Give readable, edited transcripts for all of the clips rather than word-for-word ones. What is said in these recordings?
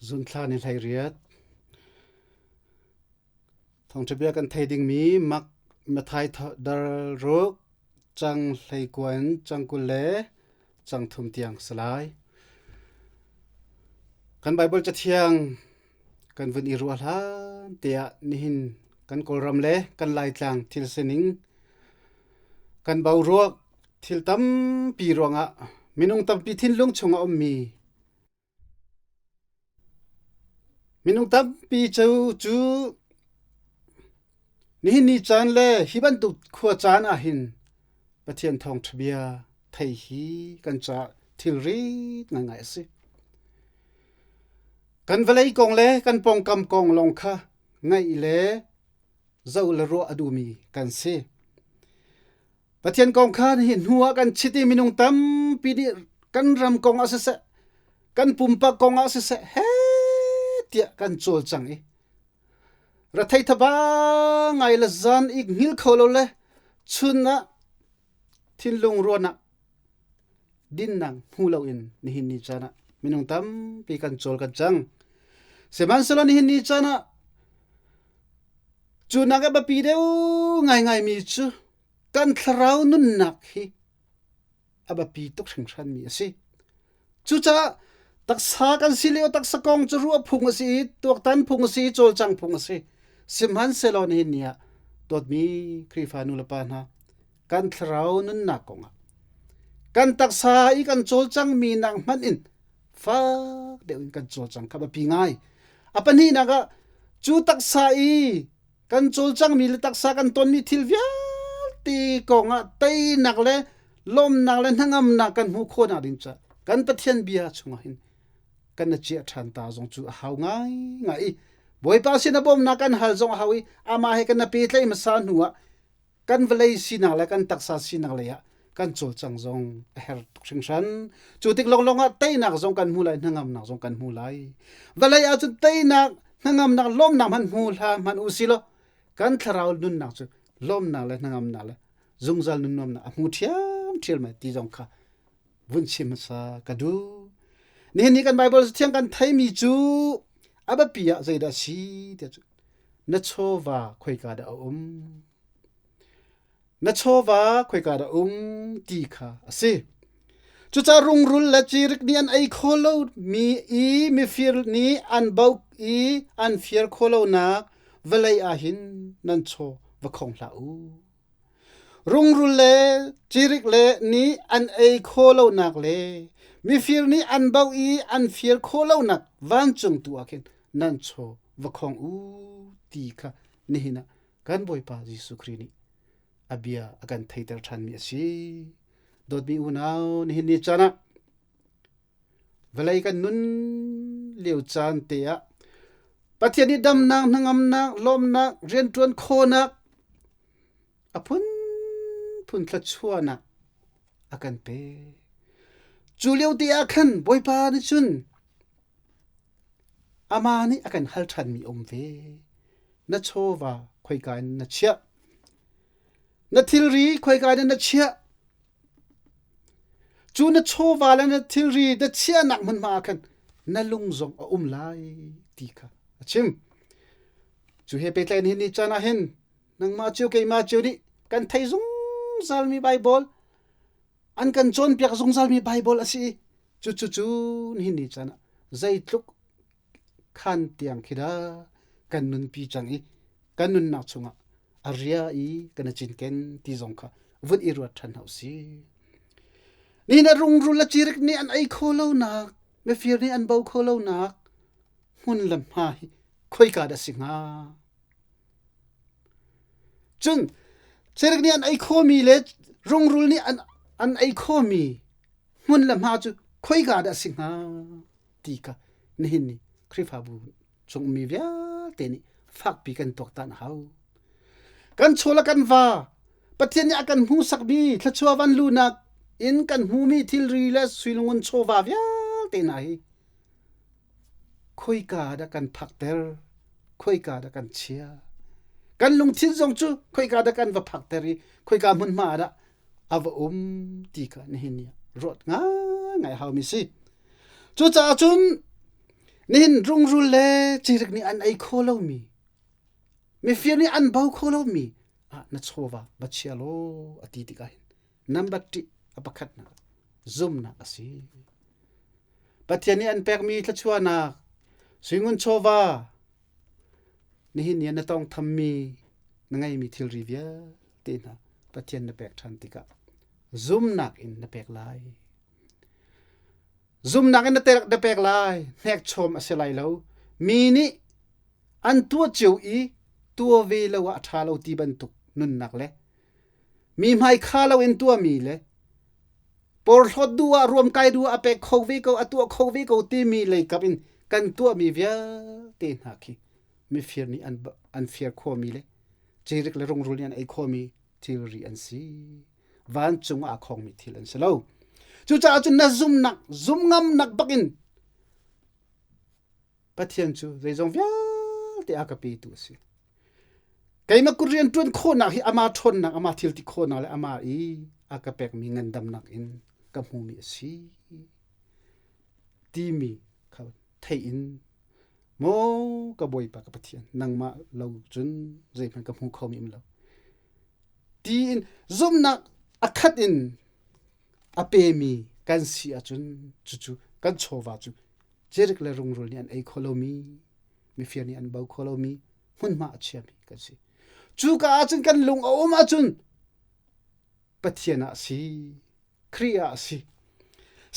zun thla ni thai riat thong chapia kan thai ding mi mak ma thai dar rok chang hlei kwan chang kule chang thum tiang salai kan bible cha thiang kan vun i rual ha tia ni hin kan kol ram le kan lai tlang thil sening kan bau ruak thil tam pi ronga minung tam pi thin lung chunga om mi minung tam pi chau chu ni hin ni chan le hi ban tu khua chan a hin pathian thong thbia thei hi kan cha thil ri ngai ngai si kan valei kong le kan pong kam kong long kha ngai le zo le ro adumi kan se pathian kong kha hin huwa kan chiti minung tam pi di kan ram kong ase se kan pumpa kong ase se he tia kan chol chang e ra thei thaba ngai la zan ik ngil kholo le chuna thin lung ro na din nang hulo in ni hin ni chana minung tam pi kan chol kan chang seman selo ni hin ni chana chu na ga ba pi deu ngai ngai mi chu kan thrau nun nak hi aba pi tok thing than mi asi chu cha taksa kan sileo taksa kong chu ru phung asi tok tan phung asi chol chang phung asi simhan selo ni hin nia dot mi krifanu la pa na kan thrau nun nak konga kan taksa i kan chol chang mi nang man in fa de in kan chol chang ka ba pi ngai apan hi naga chu taksa i kan chol chang mi le taksa kan ton mi thil via ti konga tei nak le lom nak le nangam na kan mu kho na din cha kan pathian bia chunga hin kan na chia than ta zong chu hau ngai ngai boy pa sin bom na kan hal zong hawi ama he kan na pi tlei ma sa nuwa kan velei sina la kan taksa sina le ya kan chol chang zong her sing san chu tik long longa tei nak zong kan mu lai nangam nak zong kan mu lai velei a chu tei nak nangam nak lom na man mu la man usilo kan tharau nun nak chu lom na le nangam na le zungzal nun nom na mu thiam thiel ma ti zong kha vun chim sa kadu ni kan bible thiang kan thai mi chu aba pia zaida si te chu na chowa khoi ka da na chowa khoi ka da ti kha ase chu cha rung rul la chirik ni an ai kholo mi fir ni an bau i an fier kholo na velai a hin nan cho va khong la rung rul le chirik le ni an ai kholo nak le mi fir ni an bau i an fier kholo nak van chung tu akin nan cho va khong ti kha ni hina kan boy pa jisu khrini abia akan theiter than mi si dot bi unau ni ni chana velai kan nun leu chan te a pathian ni dam nang nangam nang lom nak ren tuan kho nak apun pun thla chua na akan pe chu leu ti akan boy pa ni chun ama ni akan hal than mi ve na chowa khoi ka na chia na thilri khoi ka na chia chu na chowa la na thilri da chia nak man ma kan na lung zong lai ti kha achim chu he pe tlain hin ni chana hen nang ma chu ke ma chu ni kan thai zung zal mi bible an kan chon piak zung zal mi bible asi chu hin ni chana zai tluk khan tiang khida kan nun pi chang i kan nun na chunga aria i kan chin ken ti zong kha vut i ru than hau si ni na rung ru la chirik ni an ai kholo na me fir ni an bau kholo na hun lam ha khoi ka da singa chung chirik ni an ai kho mi le rung rul ni an ai kho mi hun lam ha chu khoi ka da singa ti ka ni hin ni khrifa bu chung mi vya te ni fak pi kan tok tan hau kan chola kan va pathian ya kan hu sak bi thla chua van lu nak in kan hu mi thil ri la suilungun chowa vya te nai khoi ka da kan phak ter khoi ka da kan chia kan lung thin zong chu khoi ka da kan va phak teri khoi ka mun ma da ava ti ka ni hin rot nga ngai hau mi si chu cha chun nin rung rul le chirik ni an ai kholo mi fian ni an bau kholo mi na chowa bachialo ati ti ka number 3 apakhat na zoom na asi patiani an pek mi thlachua na swingun chowa ni hin ya na tong thammi nangai mi thil rivia te na patian na pek than tika zoom nak in na pek lai zoom nak in na pek lai nek chom aselai lo mi ni an tua chiu i tua ve lo wa tha lo ti ban tuk nun nak le mi mai kha lo in tua mi le por thot duwa rom kai du ape khovi ko atu khovi ko ti mi le kapin kan tua mi via te na ki mi fear ni an fear kho mi le chirik le rong rul yan ai kho mi theory an si van chung a khong mi thil an selo chu cha chu na zoom ngam nak bakin pathian chu reizong via te akapi tu si kai ma kurian tun kho na hi ama thon na ama thil ti kho na le ama i akapek mi ngan dam nak in ka mu mi si ti mi kha thei in mo ka boi pa ka pathian nang ma lo chun zai phan ka mu kho mi lo ti in zoom nak akhat in ape mi kan si a chun chu kan chowa chu jerik le rung rul ni an ai kholomi mi fian ni an bau kholomi hun ma achia mi ka si chu ka chun kan lung o ma chun pathiana si kriya si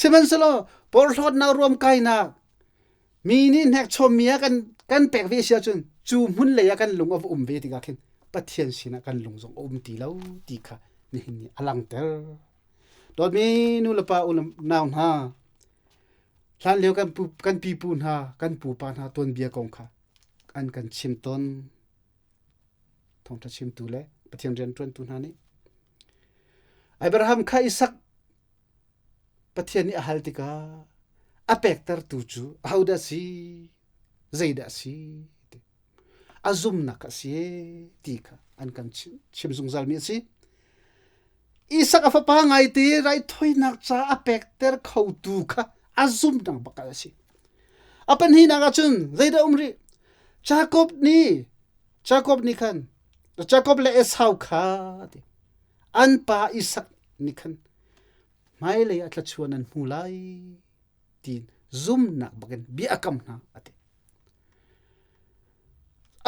semen salo por thot na rom kai na mi ni nek chom mia kan pek ve sia chun chu mun le ya kan lung of ve ti ga khin pathian sina kan lung jong ti lo ti kha ni hin ni alang ter dot mi nu la pa ulam naun ha than leo kan pi pu na kan pu pa na ton bia kong kha kan chim ton thong ta chim tu le pathian ren tron tu na ni Abraham kha Isak pathian ni ahal tika apek tar tu chu auda si zaida si azum na ka si tika an kan chim zung zal mi si Isak afa pa ngai ti rai thoi nak cha apek ter khau tu kha azum nang baka si apan hi na ga chun zaida umri Jacob ni khan Jacob le Esau kha an pa Isak ni khan mai le atla chuan an mulai tin zoom nak bagen bi akam na ate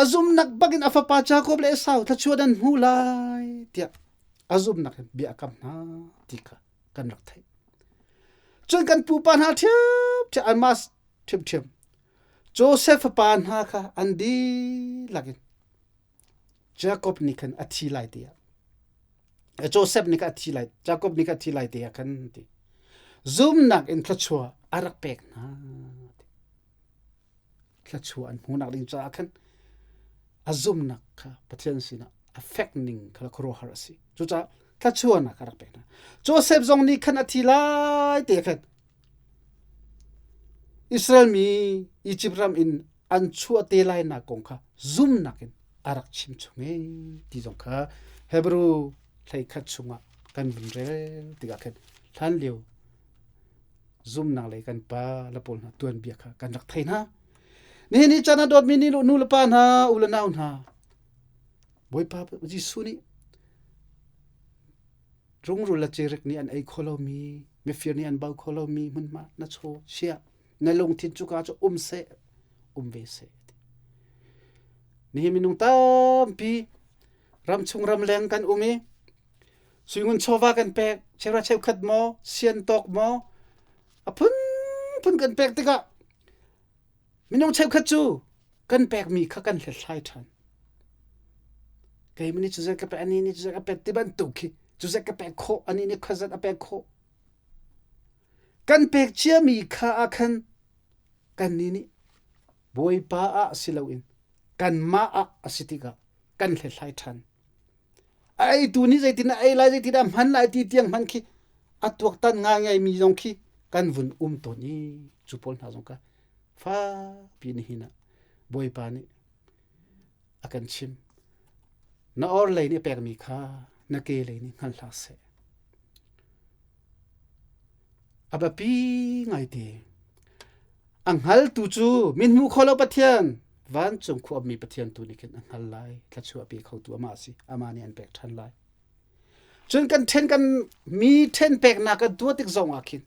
azum nak bagen afa pa Jacob le Esau tla chuan an mulai tia azum nak bi akam na tika kan rak thai chun kan pu pa na thiam an mas thiam Joseph pa na kha an di lagin Jacob ni khan athi lai tia Joseph ni ka athi lai Jacob ni ka athi lai tia kan ti zoom nak in thachua arak pek na thachua an hu nak ding cha khan azum nak kha pathian sina affecting khala khro harasi chu cha thachua na karak pek na Joseph zong ni khan athi lai te khan Israel mi Egypt ram in an chua te lai na kong kha zoom nak in arak chim chunge ti zong kha Hebrew thai khat chunga kan bun re tiga khan than liu zoom na le kan pa la pol na tuan bia kha kan rak thai na ni chana dot mi ni nu la pa na ula naw na boy pa ji su ni rung ru la cherek ni an ai kholo mi fear ni an bau kholo mi mun ma na cho sia na long thin chu ka cho ve se ni mi nung tam pi ram chung ram leng kan umi suingun chowa kan pek chera cheu khat mo sian tok mo apun kan pek tika minung cheu khat chu kan pek mi kha kan hle thlai than kai mini chu za ka pe ani ni chu za ka pe ti ban tu khi chu za ka pe kho ani ni khazat a pe kho kan pek chia mi kha a khan kan ni boy pa a silawin kan ma a asitika kan hle thlai than ai tu ni zai tin ai lai zai tin man lai ti tiang man khi atuak tan nga ngai mi jong khi kan vun to ni chupol na jong ka fa pi ni hina boy pa ni akan chim na or lai ni pek mi kha na ke lai ni ngal la se aba pi ngai te ang hal tu chu min mu kholo pathian van chung khu mi pathian tu ni ken ang hal lai thla chu api khau tu ama si ama ni an pek than lai chun kan then kan mi then pek na ka tu tik zong akin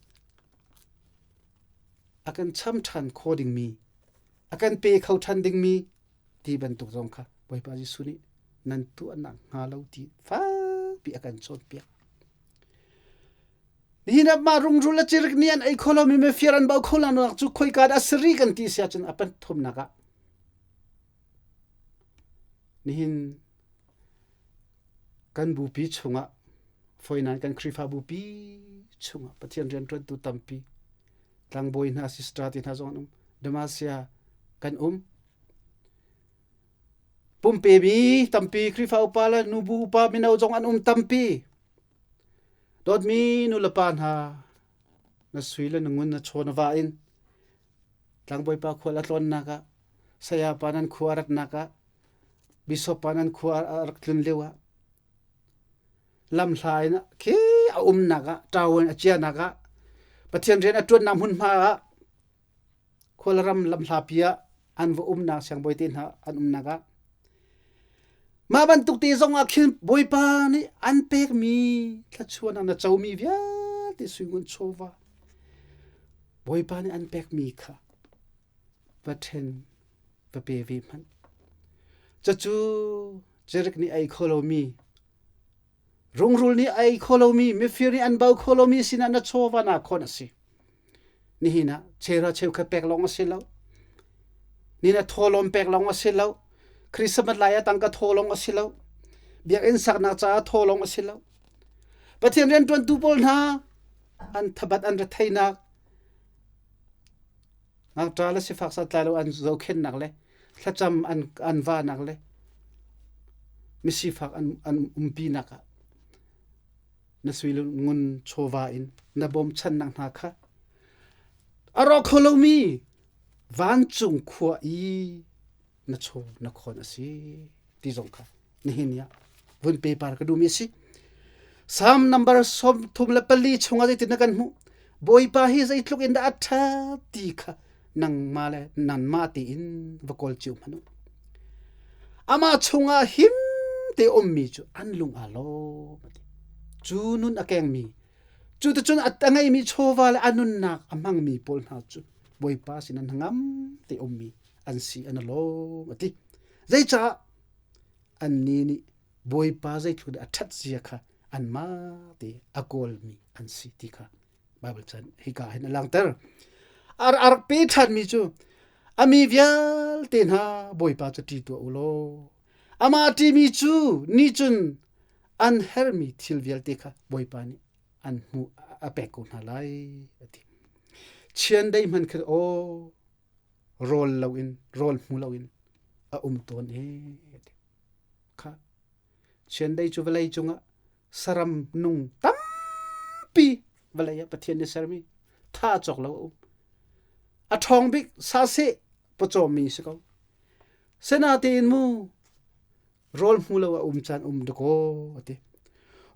akan cham than coding mi akan pe khau than ding mi ti ban tuk zong kha boi pa ji suni nan tu anang nga lo ti fa pi akan chot pi hina ma rung rula chirik nian ai kholomi me firan ba kholan nak chu khoi ka da sri kan ti sia chun apan thom naga nihin kan bu pi chunga foinan kan khrifa bu pi chunga pathian ren tron tu tampi tlang boi na sister tin ha zong demasia kan pumpe bi tampi khrifa upala nubu upa minau zong an tampi dot mi nu lapan ha na suila nungun na chona va in tlang boi pa khola tlon naka saya panan khuarat naka bisop panan khuarat tlun lewa lam hlai na ke a naka tawon a chia naka pathian ren atun nam hun ma khola ram lam hla pia an vo na sang boi tin ha an naka ma ban tuk ti zong a khin boi pa ni an pek mi thla chuan na chau mi via ti suingun chowa boi pa ni an pek mi kha pathen pa pe vi man chachu jerik ni ai kholomi rungrul ni ai kholomi me fir ni an bau kholomi sina na chowa na khona si ni hina chera cheu kha pek long se lo ni na tholom pek long se lo Christmas laya tangka tholong asilo biak in sak na cha tholong asilo pathian ren tron tu pol na an thabat an rathaina ngak tra la si faksa tlalo an zo khen nak le thlacham an va nak le misi fak an umpi naka na suilun ngun chowa in na bom chan nak na kha aro kholomi van chung khwa i na cho na khon asi ti zong kha nihinia vun paper ka du mi si sam number som thum la pali chunga je tin kan mu boi pa hi zai tluk in da atha ti kha nang male nan ma ti in vakol chiu manu ama chunga him te ommi chu anlung alo chu nun akeng mi chu tu chun atangai mi chowal anun nak amang mi pol na chu boi pa sinan hangam te ommi an si an lo mati zai cha an ni boi pa zai thu da that zia kha an ma te akol mi an si ti kha bible chan hi ka hin lang ter ar pe than mi chu ami vial ten ha boi pa chu ti tu ulo ama ti mi chu ni chun an her mi thil vial te kha boi pa ni an mu apek ko na lai ati chian dai man kha o roll lawin roll mu lawin a ton e kha chen dai chu velai chunga saram nung tampi velai pathian ni sarmi tha chok lo a thong bik sa se pochom mi se ko sena tin mu roll mu lo chan de ko ati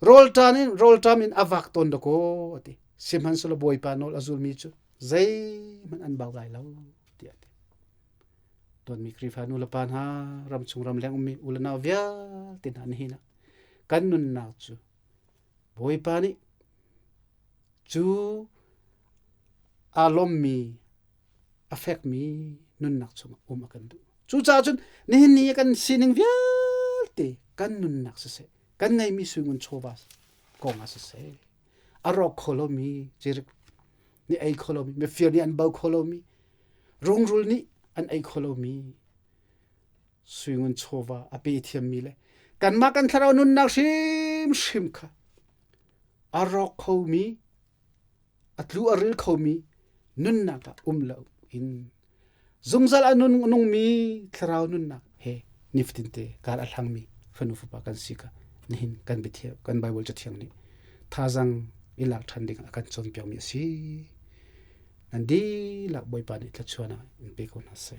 roll tan in avak ton de ko ati simhan solo boy panol azul mi chu zai man an baw lai lo tuan mi krifa nu lapan ha ram chung ram leng mi ulana via tin han hina kan nun na chu boi pani chu alom mi affect mi nun nak chung akan du chu cha chun ni kan sining via te kan nun nak se kan ngai mi sungun chobas ko nga se arok kholomi jir ni ai kholomi me fear ni an bau kholomi rong rul ni an ai kholomi suingun chowa ape thiam mi le kan ma kan tharau nun nak shim kha arok khomi atlu aril khomi nun nak umlo in zungzal anun nung mi tharau nun nak he niftin te kar alhang mi fanu fupa kan sika nihin kan bithia kan bible cha thiang ni thajang ilak thanding akan chon pyam mi si nandi lak boy pa ni tla chuana in pe ko na se